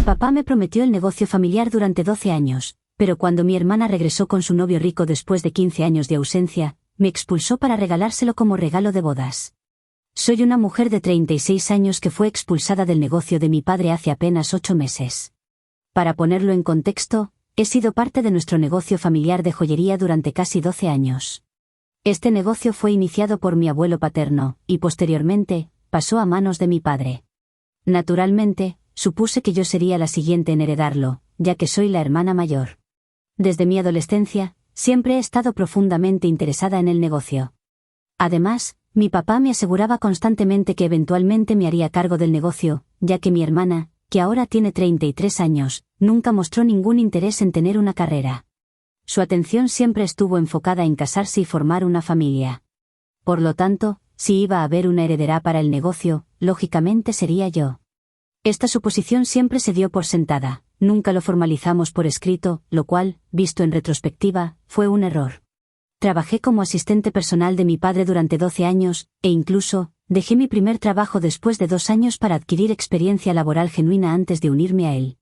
papá me prometió el negocio familiar durante 12 años, pero cuando mi hermana regresó con su novio rico después de 15 años de ausencia, me expulsó para regalárselo como regalo de bodas. Soy una mujer de 36 años que fue expulsada del negocio de mi padre hace apenas 8 meses. Para ponerlo en contexto, he sido parte de nuestro negocio familiar de joyería durante casi 12 años. Este negocio fue iniciado por mi abuelo paterno, y posteriormente, pasó a manos de mi padre. Naturalmente, supuse que yo sería la siguiente en heredarlo, ya que soy la hermana mayor. Desde mi adolescencia, siempre he estado profundamente interesada en el negocio. Además, mi papá me aseguraba constantemente que eventualmente me haría cargo del negocio, ya que mi hermana, que ahora tiene 33 años, nunca mostró ningún interés en tener una carrera. Su atención siempre estuvo enfocada en casarse y formar una familia. Por lo tanto, si iba a haber una heredera para el negocio, lógicamente sería yo. Esta suposición siempre se dio por sentada, nunca lo formalizamos por escrito, lo cual, visto en retrospectiva, fue un error. Trabajé como asistente personal de mi padre durante 12 años, e incluso, dejé mi primer trabajo después de 2 años para adquirir experiencia laboral genuina antes de unirme a él.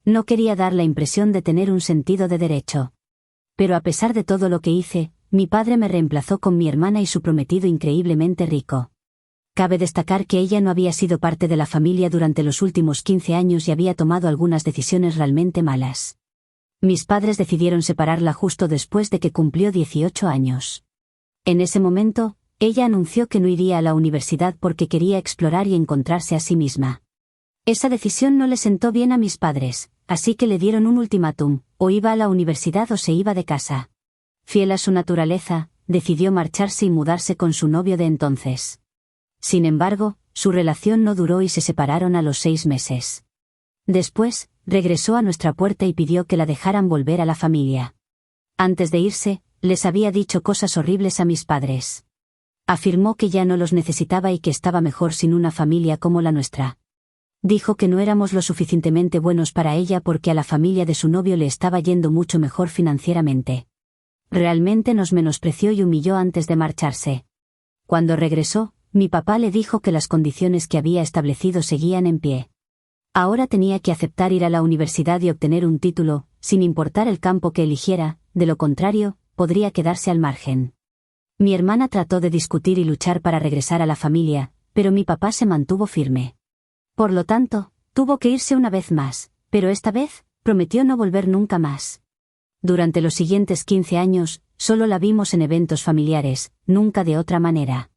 No quería dar la impresión de tener un sentido de derecho. Pero a pesar de todo lo que hice, mi padre me reemplazó con mi hermana y su prometido increíblemente rico. Cabe destacar que ella no había sido parte de la familia durante los últimos 15 años y había tomado algunas decisiones realmente malas. Mis padres decidieron separarla justo después de que cumplió 18 años. En ese momento, ella anunció que no iría a la universidad porque quería explorar y encontrarse a sí misma. Esa decisión no le sentó bien a mis padres, así que le dieron un ultimátum: o iba a la universidad o se iba de casa. Fiel a su naturaleza, decidió marcharse y mudarse con su novio de entonces. Sin embargo, su relación no duró y se separaron a los 6 meses. Después, regresó a nuestra puerta y pidió que la dejaran volver a la familia. Antes de irse, les había dicho cosas horribles a mis padres. Afirmó que ya no los necesitaba y que estaba mejor sin una familia como la nuestra. Dijo que no éramos lo suficientemente buenos para ella porque a la familia de su novio le estaba yendo mucho mejor financieramente. Realmente nos menospreció y humilló antes de marcharse. Cuando regresó, mi papá le dijo que las condiciones que había establecido seguían en pie. Ahora tenía que aceptar ir a la universidad y obtener un título, sin importar el campo que eligiera, de lo contrario, podría quedarse al margen. Mi hermana trató de discutir y luchar para regresar a la familia, pero mi papá se mantuvo firme. Por lo tanto, tuvo que irse una vez más, pero esta vez, prometió no volver nunca más. Durante los siguientes 15 años, solo la vimos en eventos familiares, nunca de otra manera.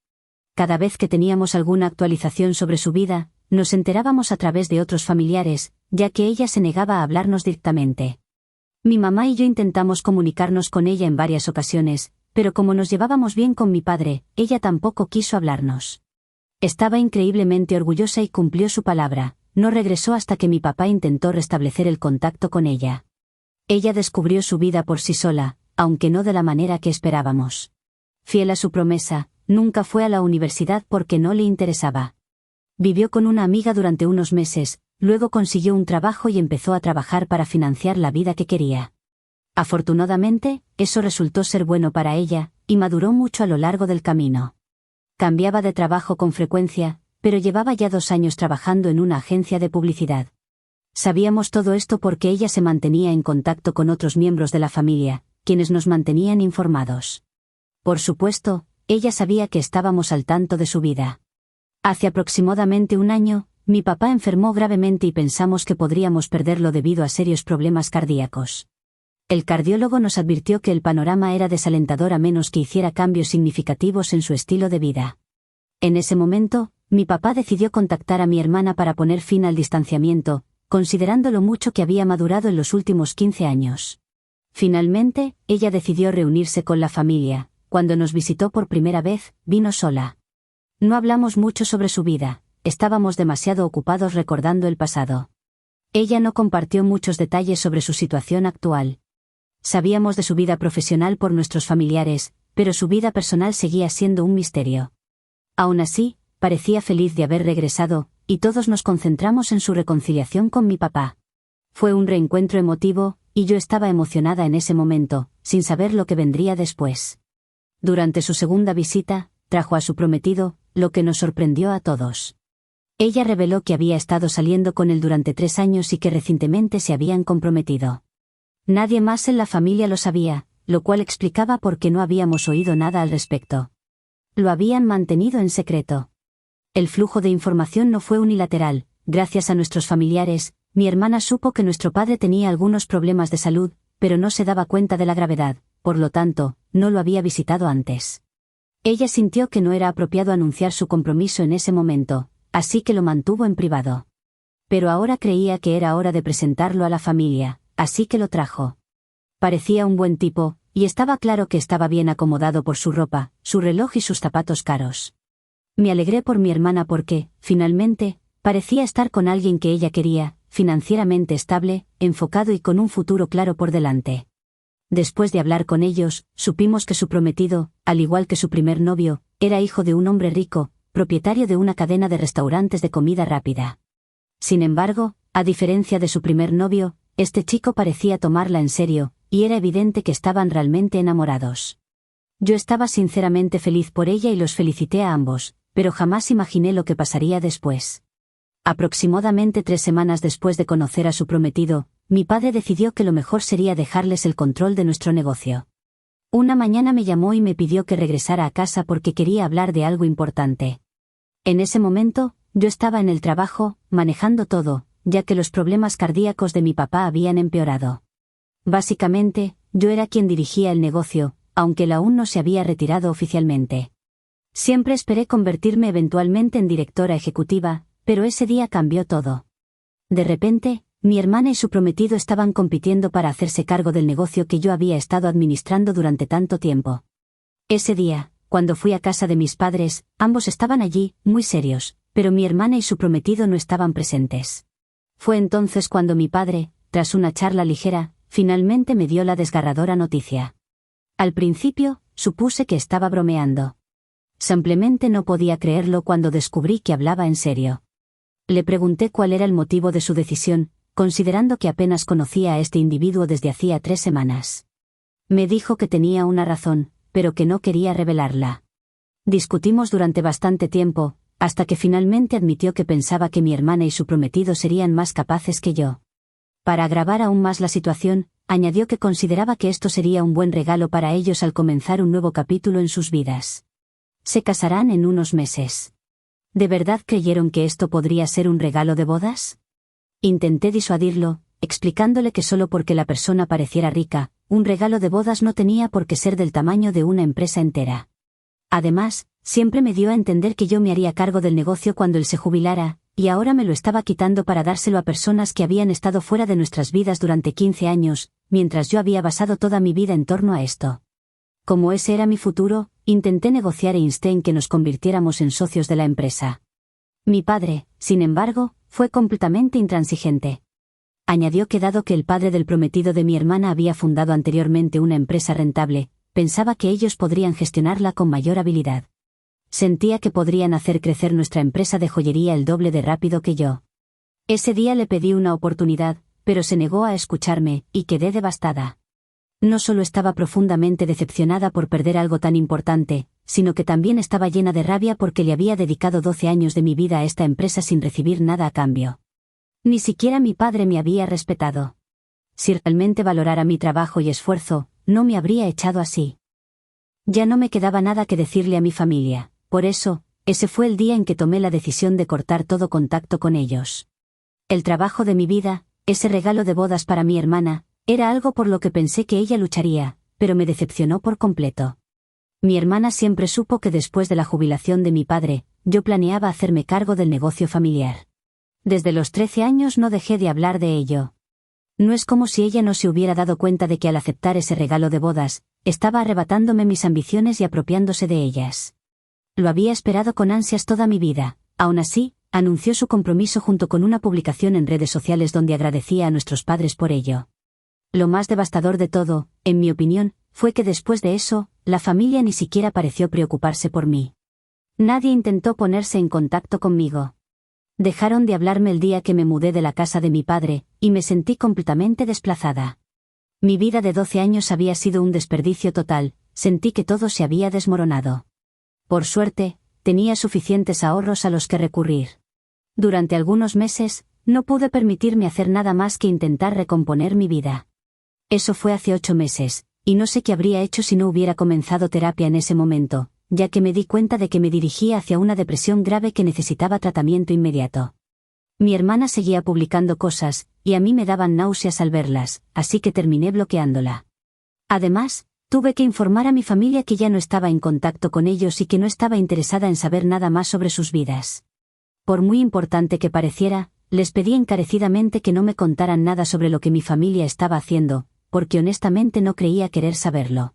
Cada vez que teníamos alguna actualización sobre su vida, nos enterábamos a través de otros familiares, ya que ella se negaba a hablarnos directamente. Mi mamá y yo intentamos comunicarnos con ella en varias ocasiones, pero como nos llevábamos bien con mi padre, ella tampoco quiso hablarnos. Estaba increíblemente orgullosa y cumplió su palabra, no regresó hasta que mi papá intentó restablecer el contacto con ella. Ella descubrió su vida por sí sola, aunque no de la manera que esperábamos. Fiel a su promesa, nunca fue a la universidad porque no le interesaba. Vivió con una amiga durante unos meses, luego consiguió un trabajo y empezó a trabajar para financiar la vida que quería. Afortunadamente, eso resultó ser bueno para ella, y maduró mucho a lo largo del camino. Cambiaba de trabajo con frecuencia, pero llevaba ya 2 años trabajando en una agencia de publicidad. Sabíamos todo esto porque ella se mantenía en contacto con otros miembros de la familia, quienes nos mantenían informados. Por supuesto, ella sabía que estábamos al tanto de su vida. Hace aproximadamente 1 año, mi papá enfermó gravemente y pensamos que podríamos perderlo debido a serios problemas cardíacos. El cardiólogo nos advirtió que el panorama era desalentador a menos que hiciera cambios significativos en su estilo de vida. En ese momento, mi papá decidió contactar a mi hermana para poner fin al distanciamiento, considerando lo mucho que había madurado en los últimos 15 años. Finalmente, ella decidió reunirse con la familia. Cuando nos visitó por primera vez, vino sola. No hablamos mucho sobre su vida, estábamos demasiado ocupados recordando el pasado. Ella no compartió muchos detalles sobre su situación actual. Sabíamos de su vida profesional por nuestros familiares, pero su vida personal seguía siendo un misterio. Aún así, parecía feliz de haber regresado, y todos nos concentramos en su reconciliación con mi papá. Fue un reencuentro emotivo, y yo estaba emocionada en ese momento, sin saber lo que vendría después. Durante su segunda visita, trajo a su prometido, lo que nos sorprendió a todos. Ella reveló que había estado saliendo con él durante 3 años y que recientemente se habían comprometido. Nadie más en la familia lo sabía, lo cual explicaba por qué no habíamos oído nada al respecto. Lo habían mantenido en secreto. El flujo de información no fue unilateral. Gracias a nuestros familiares, mi hermana supo que nuestro padre tenía algunos problemas de salud, pero no se daba cuenta de la gravedad, por lo tanto, no lo había visitado antes. Ella sintió que no era apropiado anunciar su compromiso en ese momento, así que lo mantuvo en privado. Pero ahora creía que era hora de presentarlo a la familia, así que lo trajo. Parecía un buen tipo, y estaba claro que estaba bien acomodado por su ropa, su reloj y sus zapatos caros. Me alegré por mi hermana porque, finalmente, parecía estar con alguien que ella quería, financieramente estable, enfocado y con un futuro claro por delante. Después de hablar con ellos, supimos que su prometido, al igual que su primer novio, era hijo de un hombre rico, propietario de una cadena de restaurantes de comida rápida. Sin embargo, a diferencia de su primer novio, este chico parecía tomarla en serio, y era evidente que estaban realmente enamorados. Yo estaba sinceramente feliz por ella y los felicité a ambos, pero jamás imaginé lo que pasaría después. Aproximadamente 3 semanas después de conocer a su prometido, mi padre decidió que lo mejor sería dejarles el control de nuestro negocio. Una mañana me llamó y me pidió que regresara a casa porque quería hablar de algo importante. En ese momento, yo estaba en el trabajo, manejando todo, ya que los problemas cardíacos de mi papá habían empeorado. Básicamente, yo era quien dirigía el negocio, aunque él aún no se había retirado oficialmente. Siempre esperé convertirme eventualmente en directora ejecutiva, pero ese día cambió todo. De repente, mi hermana y su prometido estaban compitiendo para hacerse cargo del negocio que yo había estado administrando durante tanto tiempo. Ese día, cuando fui a casa de mis padres, ambos estaban allí, muy serios, pero mi hermana y su prometido no estaban presentes. Fue entonces cuando mi padre, tras una charla ligera, finalmente me dio la desgarradora noticia. Al principio, supuse que estaba bromeando. Simplemente no podía creerlo cuando descubrí que hablaba en serio. Le pregunté cuál era el motivo de su decisión, considerando que apenas conocía a este individuo desde hacía 3 semanas. Me dijo que tenía una razón, pero que no quería revelarla. Discutimos durante bastante tiempo, hasta que finalmente admitió que pensaba que mi hermana y su prometido serían más capaces que yo. Para agravar aún más la situación, añadió que consideraba que esto sería un buen regalo para ellos al comenzar un nuevo capítulo en sus vidas. Se casarán en unos meses. ¿De verdad creyeron que esto podría ser un regalo de bodas? Intenté disuadirlo, explicándole que solo porque la persona pareciera rica, un regalo de bodas no tenía por qué ser del tamaño de una empresa entera. Además, siempre me dio a entender que yo me haría cargo del negocio cuando él se jubilara, y ahora me lo estaba quitando para dárselo a personas que habían estado fuera de nuestras vidas durante 15 años, mientras yo había basado toda mi vida en torno a esto. Como ese era mi futuro, intenté negociar e insté en que nos convirtiéramos en socios de la empresa. Mi padre, sin embargo, fue completamente intransigente. Añadió que dado que el padre del prometido de mi hermana había fundado anteriormente una empresa rentable, pensaba que ellos podrían gestionarla con mayor habilidad. Sentía que podrían hacer crecer nuestra empresa de joyería el doble de rápido que yo. Ese día le pedí una oportunidad, pero se negó a escucharme, y quedé devastada. No solo estaba profundamente decepcionada por perder algo tan importante, sino que también estaba llena de rabia porque le había dedicado 12 años de mi vida a esta empresa sin recibir nada a cambio. Ni siquiera mi padre me había respetado. Si realmente valorara mi trabajo y esfuerzo, no me habría echado así. Ya no me quedaba nada que decirle a mi familia, por eso, ese fue el día en que tomé la decisión de cortar todo contacto con ellos. El trabajo de mi vida, ese regalo de bodas para mi hermana, era algo por lo que pensé que ella lucharía, pero me decepcionó por completo. Mi hermana siempre supo que después de la jubilación de mi padre, yo planeaba hacerme cargo del negocio familiar. Desde los 13 años no dejé de hablar de ello. No es como si ella no se hubiera dado cuenta de que al aceptar ese regalo de bodas, estaba arrebatándome mis ambiciones y apropiándose de ellas. Lo había esperado con ansias toda mi vida. Aún así, anunció su compromiso junto con una publicación en redes sociales donde agradecía a nuestros padres por ello. Lo más devastador de todo, en mi opinión, fue que después de eso, la familia ni siquiera pareció preocuparse por mí. Nadie intentó ponerse en contacto conmigo. Dejaron de hablarme el día que me mudé de la casa de mi padre, y me sentí completamente desplazada. Mi vida de 12 años había sido un desperdicio total, sentí que todo se había desmoronado. Por suerte, tenía suficientes ahorros a los que recurrir. Durante algunos meses, no pude permitirme hacer nada más que intentar recomponer mi vida. Eso fue hace 8 meses, y no sé qué habría hecho si no hubiera comenzado terapia en ese momento, ya que me di cuenta de que me dirigía hacia una depresión grave que necesitaba tratamiento inmediato. Mi hermana seguía publicando cosas, y a mí me daban náuseas al verlas, así que terminé bloqueándola. Además, tuve que informar a mi familia que ya no estaba en contacto con ellos y que no estaba interesada en saber nada más sobre sus vidas. Por muy importante que pareciera, les pedí encarecidamente que no me contaran nada sobre lo que mi familia estaba haciendo, porque honestamente no creía querer saberlo.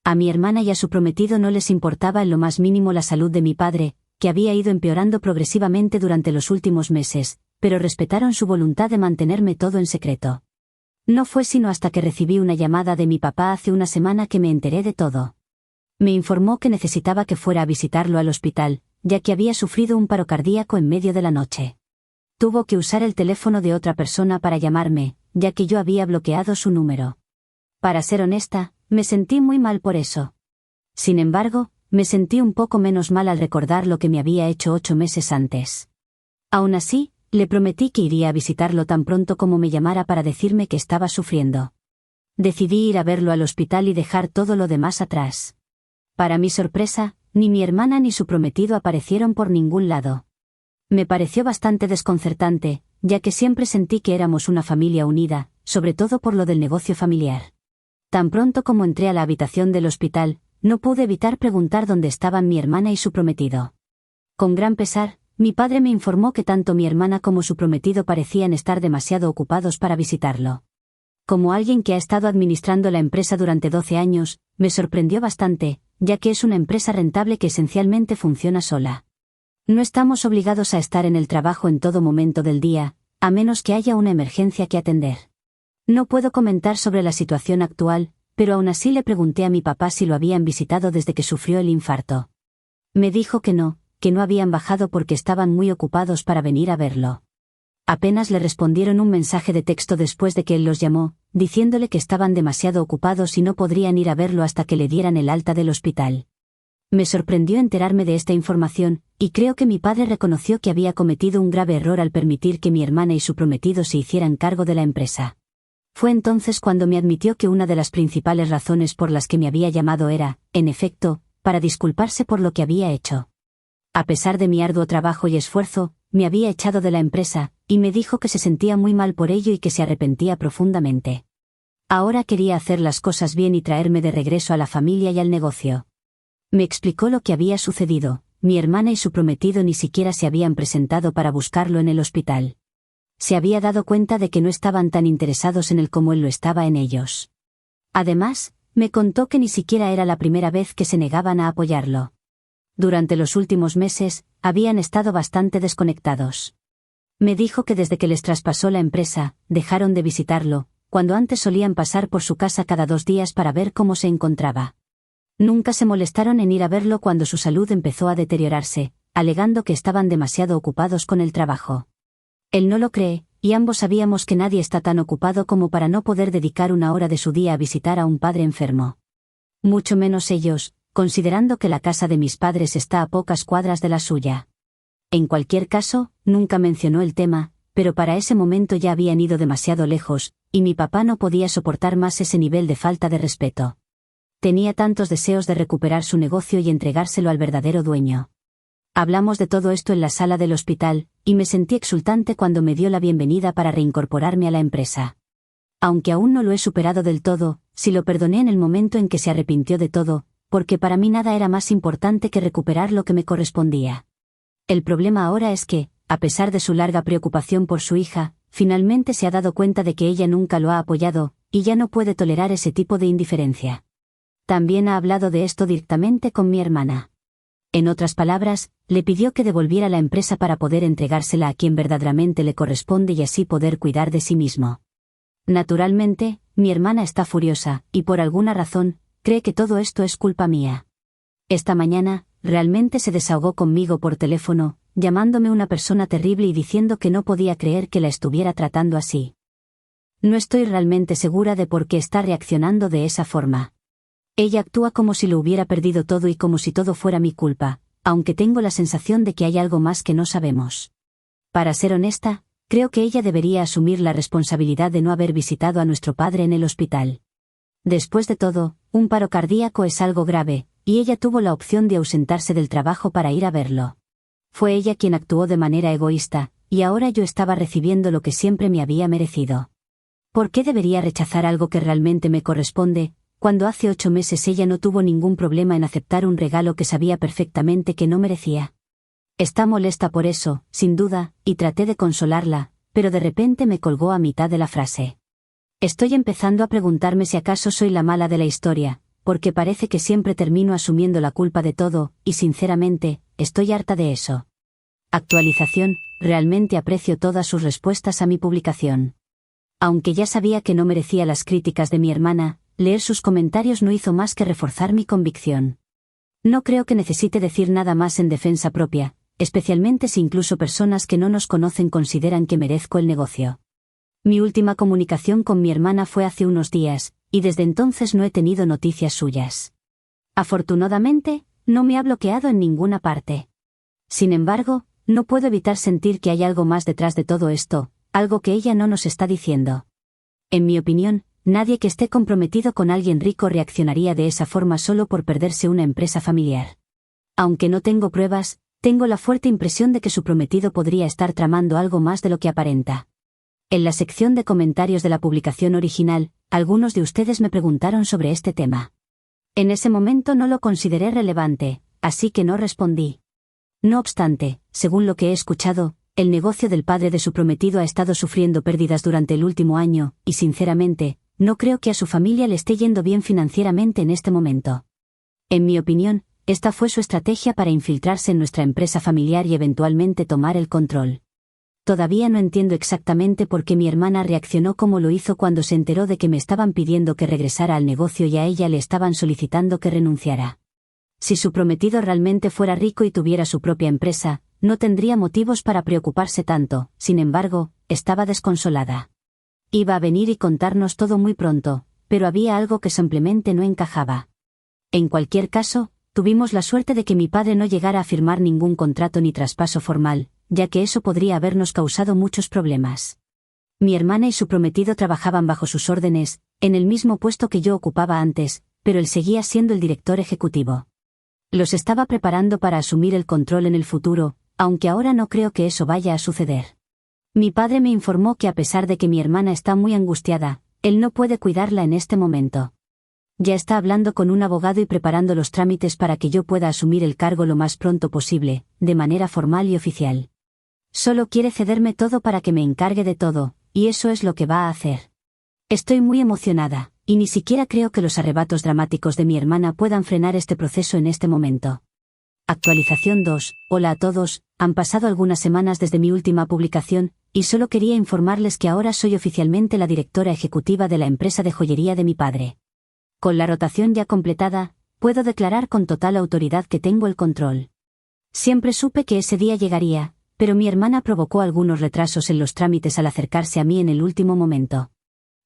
A mi hermana y a su prometido no les importaba en lo más mínimo la salud de mi padre, que había ido empeorando progresivamente durante los últimos meses, pero respetaron su voluntad de mantenerme todo en secreto. No fue sino hasta que recibí una llamada de mi papá hace una semana que me enteré de todo. Me informó que necesitaba que fuera a visitarlo al hospital, ya que había sufrido un paro cardíaco en medio de la noche. Tuvo que usar el teléfono de otra persona para llamarme, ya que yo había bloqueado su número. Para ser honesta, me sentí muy mal por eso. Sin embargo, me sentí un poco menos mal al recordar lo que me había hecho 8 meses antes. Aún así, le prometí que iría a visitarlo tan pronto como me llamara para decirme que estaba sufriendo. Decidí ir a verlo al hospital y dejar todo lo demás atrás. Para mi sorpresa, ni mi hermana ni su prometido aparecieron por ningún lado. Me pareció bastante desconcertante, ya que siempre sentí que éramos una familia unida, sobre todo por lo del negocio familiar. Tan pronto como entré a la habitación del hospital, no pude evitar preguntar dónde estaban mi hermana y su prometido. Con gran pesar, mi padre me informó que tanto mi hermana como su prometido parecían estar demasiado ocupados para visitarlo. Como alguien que ha estado administrando la empresa durante 12 años, me sorprendió bastante, ya que es una empresa rentable que esencialmente funciona sola. No estamos obligados a estar en el trabajo en todo momento del día, a menos que haya una emergencia que atender. No puedo comentar sobre la situación actual, pero aún así le pregunté a mi papá si lo habían visitado desde que sufrió el infarto. Me dijo que no habían bajado porque estaban muy ocupados para venir a verlo. Apenas le respondieron un mensaje de texto después de que él los llamó, diciéndole que estaban demasiado ocupados y no podrían ir a verlo hasta que le dieran el alta del hospital. Me sorprendió enterarme de esta información, y creo que mi padre reconoció que había cometido un grave error al permitir que mi hermana y su prometido se hicieran cargo de la empresa. Fue entonces cuando me admitió que una de las principales razones por las que me había llamado era, en efecto, para disculparse por lo que había hecho. A pesar de mi arduo trabajo y esfuerzo, me había echado de la empresa, y me dijo que se sentía muy mal por ello y que se arrepentía profundamente. Ahora quería hacer las cosas bien y traerme de regreso a la familia y al negocio. Me explicó lo que había sucedido. Mi hermana y su prometido ni siquiera se habían presentado para buscarlo en el hospital. Se había dado cuenta de que no estaban tan interesados en él como él lo estaba en ellos. Además, me contó que ni siquiera era la primera vez que se negaban a apoyarlo. Durante los últimos meses, habían estado bastante desconectados. Me dijo que desde que les traspasó la empresa, dejaron de visitarlo, cuando antes solían pasar por su casa cada 2 días para ver cómo se encontraba. Nunca se molestaron en ir a verlo cuando su salud empezó a deteriorarse, alegando que estaban demasiado ocupados con el trabajo. Él no lo cree, y ambos sabíamos que nadie está tan ocupado como para no poder dedicar 1 hora de su día a visitar a un padre enfermo. Mucho menos ellos, considerando que la casa de mis padres está a pocas cuadras de la suya. En cualquier caso, nunca mencionó el tema, pero para ese momento ya habían ido demasiado lejos, y mi papá no podía soportar más ese nivel de falta de respeto. Tenía tantos deseos de recuperar su negocio y entregárselo al verdadero dueño. Hablamos de todo esto en la sala del hospital, y me sentí exultante cuando me dio la bienvenida para reincorporarme a la empresa. Aunque aún no lo he superado del todo, sí lo perdoné en el momento en que se arrepintió de todo, porque para mí nada era más importante que recuperar lo que me correspondía. El problema ahora es que, a pesar de su larga preocupación por su hija, finalmente se ha dado cuenta de que ella nunca lo ha apoyado, y ya no puede tolerar ese tipo de indiferencia. También ha hablado de esto directamente con mi hermana. En otras palabras, le pidió que devolviera la empresa para poder entregársela a quien verdaderamente le corresponde y así poder cuidar de sí mismo. Naturalmente, mi hermana está furiosa, y por alguna razón, cree que todo esto es culpa mía. Esta mañana, realmente se desahogó conmigo por teléfono, llamándome una persona terrible y diciendo que no podía creer que la estuviera tratando así. No estoy realmente segura de por qué está reaccionando de esa forma. Ella actúa como si lo hubiera perdido todo y como si todo fuera mi culpa, aunque tengo la sensación de que hay algo más que no sabemos. Para ser honesta, creo que ella debería asumir la responsabilidad de no haber visitado a nuestro padre en el hospital. Después de todo, un paro cardíaco es algo grave, y ella tuvo la opción de ausentarse del trabajo para ir a verlo. Fue ella quien actuó de manera egoísta, y ahora yo estaba recibiendo lo que siempre me había merecido. ¿Por qué debería rechazar algo que realmente me corresponde, cuando hace 8 meses ella no tuvo ningún problema en aceptar un regalo que sabía perfectamente que no merecía? Está molesta por eso, sin duda, y traté de consolarla, pero de repente me colgó a mitad de la frase. Estoy empezando a preguntarme si acaso soy la mala de la historia, porque parece que siempre termino asumiendo la culpa de todo, y sinceramente, estoy harta de eso. Actualización, realmente aprecio todas sus respuestas a mi publicación. Aunque ya sabía que no merecía las críticas de mi hermana, leer sus comentarios no hizo más que reforzar mi convicción. No creo que necesite decir nada más en defensa propia, especialmente si incluso personas que no nos conocen consideran que merezco el negocio. Mi última comunicación con mi hermana fue hace unos días, y desde entonces no he tenido noticias suyas. Afortunadamente, no me ha bloqueado en ninguna parte. Sin embargo, no puedo evitar sentir que hay algo más detrás de todo esto, algo que ella no nos está diciendo. En mi opinión, nadie que esté comprometido con alguien rico reaccionaría de esa forma solo por perderse una empresa familiar. Aunque no tengo pruebas, tengo la fuerte impresión de que su prometido podría estar tramando algo más de lo que aparenta. En la sección de comentarios de la publicación original, algunos de ustedes me preguntaron sobre este tema. En ese momento no lo consideré relevante, así que no respondí. No obstante, según lo que he escuchado, el negocio del padre de su prometido ha estado sufriendo pérdidas durante el último año, y sinceramente, no creo que a su familia le esté yendo bien financieramente en este momento. En mi opinión, esta fue su estrategia para infiltrarse en nuestra empresa familiar y eventualmente tomar el control. Todavía no entiendo exactamente por qué mi hermana reaccionó como lo hizo cuando se enteró de que me estaban pidiendo que regresara al negocio y a ella le estaban solicitando que renunciara. Si su prometido realmente fuera rico y tuviera su propia empresa, no tendría motivos para preocuparse tanto, sin embargo, estaba desconsolada. Iba a venir y contarnos todo muy pronto, pero había algo que simplemente no encajaba. En cualquier caso, tuvimos la suerte de que mi padre no llegara a firmar ningún contrato ni traspaso formal, ya que eso podría habernos causado muchos problemas. Mi hermana y su prometido trabajaban bajo sus órdenes, en el mismo puesto que yo ocupaba antes, pero él seguía siendo el director ejecutivo. Los estaba preparando para asumir el control en el futuro, aunque ahora no creo que eso vaya a suceder. Mi padre me informó que a pesar de que mi hermana está muy angustiada, él no puede cuidarla en este momento. Ya está hablando con un abogado y preparando los trámites para que yo pueda asumir el cargo lo más pronto posible, de manera formal y oficial. Solo quiere cederme todo para que me encargue de todo, y eso es lo que va a hacer. Estoy muy emocionada, y ni siquiera creo que los arrebatos dramáticos de mi hermana puedan frenar este proceso en este momento. Actualización 2. Hola a todos, han pasado algunas semanas desde mi última publicación, y solo quería informarles que ahora soy oficialmente la directora ejecutiva de la empresa de joyería de mi padre. Con la rotación ya completada, puedo declarar con total autoridad que tengo el control. Siempre supe que ese día llegaría, pero mi hermana provocó algunos retrasos en los trámites al acercarse a mí en el último momento.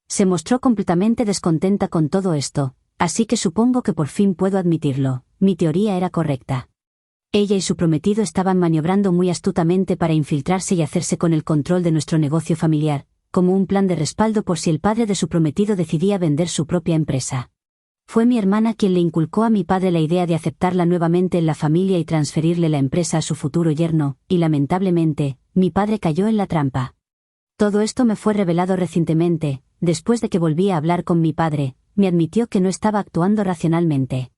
Se mostró completamente descontenta con todo esto, así que supongo que por fin puedo admitirlo, mi teoría era correcta. Ella y su prometido estaban maniobrando muy astutamente para infiltrarse y hacerse con el control de nuestro negocio familiar, como un plan de respaldo por si el padre de su prometido decidía vender su propia empresa. Fue mi hermana quien le inculcó a mi padre la idea de aceptarla nuevamente en la familia y transferirle la empresa a su futuro yerno, y lamentablemente, mi padre cayó en la trampa. Todo esto me fue revelado recientemente, después de que volví a hablar con mi padre, me admitió que no estaba actuando racionalmente.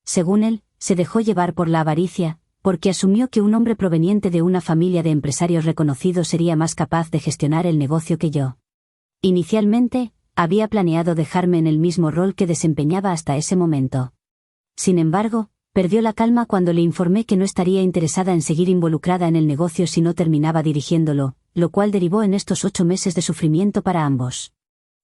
Según él, se dejó llevar por la avaricia, porque asumió que un hombre proveniente de una familia de empresarios reconocidos sería más capaz de gestionar el negocio que yo. Inicialmente, había planeado dejarme en el mismo rol que desempeñaba hasta ese momento. Sin embargo, perdió la calma cuando le informé que no estaría interesada en seguir involucrada en el negocio si no terminaba dirigiéndolo, lo cual derivó en estos 8 meses de sufrimiento para ambos.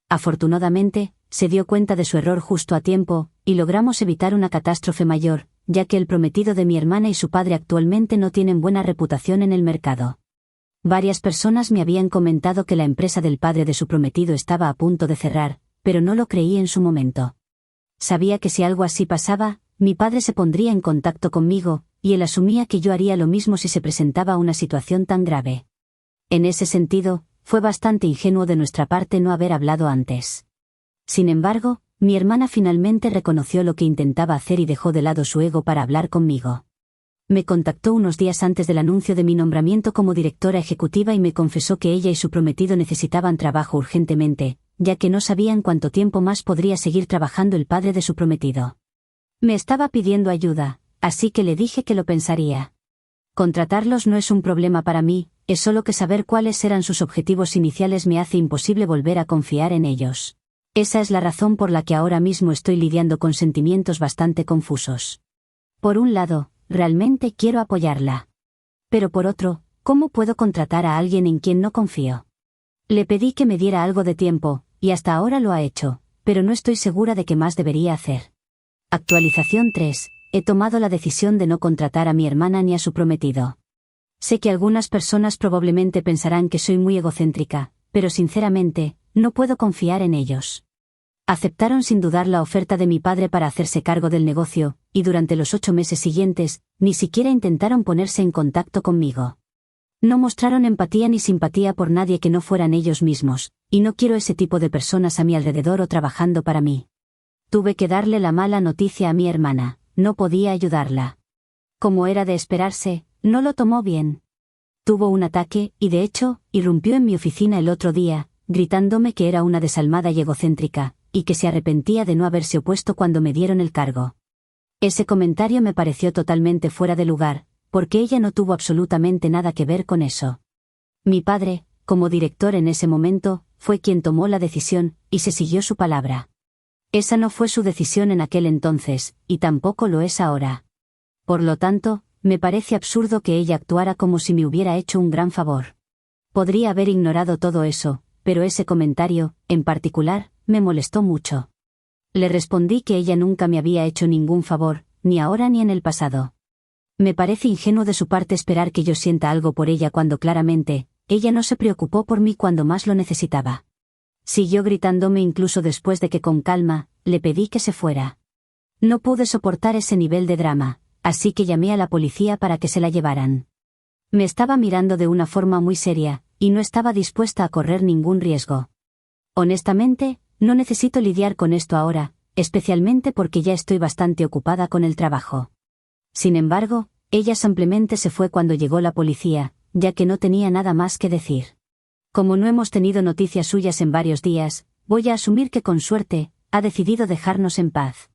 Afortunadamente, se dio cuenta de su error justo a tiempo, y logramos evitar una catástrofe mayor, ya que el prometido de mi hermana y su padre actualmente no tienen buena reputación en el mercado. Varias personas me habían comentado que la empresa del padre de su prometido estaba a punto de cerrar, pero no lo creí en su momento. Sabía que si algo así pasaba, mi padre se pondría en contacto conmigo, y él asumía que yo haría lo mismo si se presentaba una situación tan grave. En ese sentido, fue bastante ingenuo de nuestra parte no haber hablado antes. Sin embargo, mi hermana finalmente reconoció lo que intentaba hacer y dejó de lado su ego para hablar conmigo. Me contactó unos días antes del anuncio de mi nombramiento como directora ejecutiva y me confesó que ella y su prometido necesitaban trabajo urgentemente, ya que no sabían cuánto tiempo más podría seguir trabajando el padre de su prometido. Me estaba pidiendo ayuda, así que le dije que lo pensaría. Contratarlos no es un problema para mí, es solo que saber cuáles eran sus objetivos iniciales me hace imposible volver a confiar en ellos. Esa es la razón por la que ahora mismo estoy lidiando con sentimientos bastante confusos. Por un lado, realmente quiero apoyarla. Pero por otro, ¿cómo puedo contratar a alguien en quien no confío? Le pedí que me diera algo de tiempo, y hasta ahora lo ha hecho, pero no estoy segura de qué más debería hacer. Actualización 3. He tomado la decisión de no contratar a mi hermana ni a su prometido. Sé que algunas personas probablemente pensarán que soy muy egocéntrica, pero sinceramente, no puedo confiar en ellos. Aceptaron sin dudar la oferta de mi padre para hacerse cargo del negocio, y durante los 8 meses siguientes, ni siquiera intentaron ponerse en contacto conmigo. No mostraron empatía ni simpatía por nadie que no fueran ellos mismos, y no quiero ese tipo de personas a mi alrededor o trabajando para mí. Tuve que darle la mala noticia a mi hermana, no podía ayudarla. Como era de esperarse, no lo tomó bien. Tuvo un ataque, y de hecho, irrumpió en mi oficina el otro día, gritándome que era una desalmada y egocéntrica, y que se arrepentía de no haberse opuesto cuando me dieron el cargo. Ese comentario me pareció totalmente fuera de lugar, porque ella no tuvo absolutamente nada que ver con eso. Mi padre, como director en ese momento, fue quien tomó la decisión, y se siguió su palabra. Esa no fue su decisión en aquel entonces, y tampoco lo es ahora. Por lo tanto, me parece absurdo que ella actuara como si me hubiera hecho un gran favor. Podría haber ignorado todo eso, pero ese comentario, en particular, me molestó mucho. Le respondí que ella nunca me había hecho ningún favor, ni ahora ni en el pasado. Me parece ingenuo de su parte esperar que yo sienta algo por ella cuando claramente, ella no se preocupó por mí cuando más lo necesitaba. Siguió gritándome incluso después de que con calma, le pedí que se fuera. No pude soportar ese nivel de drama, así que llamé a la policía para que se la llevaran. Me estaba mirando de una forma muy seria, y no estaba dispuesta a correr ningún riesgo. Honestamente, no necesito lidiar con esto ahora, especialmente porque ya estoy bastante ocupada con el trabajo. Sin embargo, ella simplemente se fue cuando llegó la policía, ya que no tenía nada más que decir. Como no hemos tenido noticias suyas en varios días, voy a asumir que con suerte, ha decidido dejarnos en paz.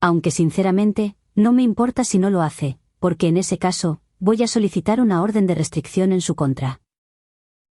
Aunque sinceramente, no me importa si no lo hace, porque en ese caso, voy a solicitar una orden de restricción en su contra.